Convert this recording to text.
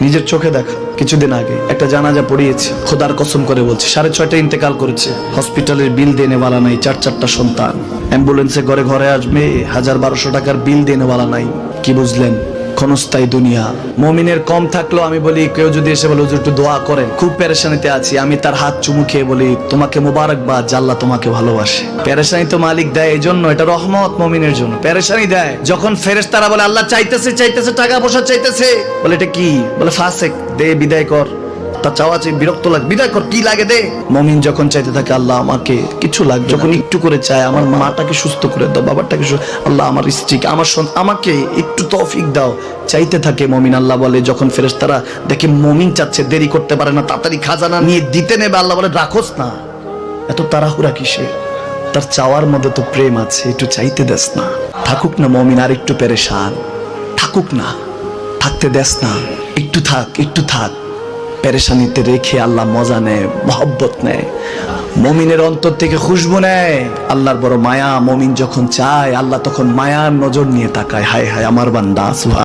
নিজের চোখে দেখা কিছুদিন আগে একটা জানাজা পড়িয়েছে, খোদার কসম করে বলছে 6:30 ইন্তেকাল করেছে। হসপিটালের বিল দেনেওয়ালা নাই, 4 সন্তান, অ্যাম্বুলেন্সে ঘরে ঘরে আসবে, 1000-1200 টাকার বিল দেনেওয়ালা নাই। কি বুঝলেন? ক্ষণস্থায়ী দুনিয়া। মুমিনের কম থাকলেও আমি বলি, কেউ যদি এসে বলে হুজুর একটু দোয়া করেন, খুব পেরেশানিতে আছি, আমি তার হাত চুমু খেয়ে বলি তোমাকে মোবারকবাদ, আল্লাহ তোমাকে ভালোবাসে। পেরেশানি তো মালিক দেয়, এই জন্য এটা রহমত মুমিনের জন্য। পেরেশানি দেয় যখন ফেরেশতারা বলে আল্লাহ চাইতেছে চাইতেছে, টাকা পয়সা চাইতেছে, বলে এটা কি? বলে ফাসেক, দে বিদায় কর। তা চাওয়া চাই বিরক্ত লাগে, বিদায় কর, কি লাগে দে। মুমিন যখন চাইতে থাকে আল্লাহ আমাকে কিছু লাগবে, যখন একটু করে চায় আমার মাটাকে সুস্থ করে দাও, বাবাটাকে আল্লাহ আমার স্ত্রীকে আমার আমাকে একটু তৌফিক দাও, চাইতে থাকে মুমিন। আল্লাহ বলে যখন ফেরেশতারা দেখে মুমিন চাচ্ছে, দেরি করতে পারে না, তাড়াতাড়ি খাজানা নিয়ে দিতে নেবে, আল্লাহ বলে রাখোস না, এত তাড়াহুড়া কিসে? তার চাওয়ার মধ্যে তো প্রেম আছে, একটু চাইতে দেস না। থাকুক না মুমিন আর একটু পেরেশান, থাকুক না, থাকতে দেস না, একটু থাক, একটু থাক। পেরেশানিতে রেখে আল্লাহ মজা নেয়, মহব্বত নেয়, মুমিনের অন্তর থেকে খুশবু নেয়। আল্লাহর বড় মায়া, মুমিন যখন চায় আল্লাহ তখন মায়ার নজর নিয়ে তাকায়, হায় হায় আমার বান্দা।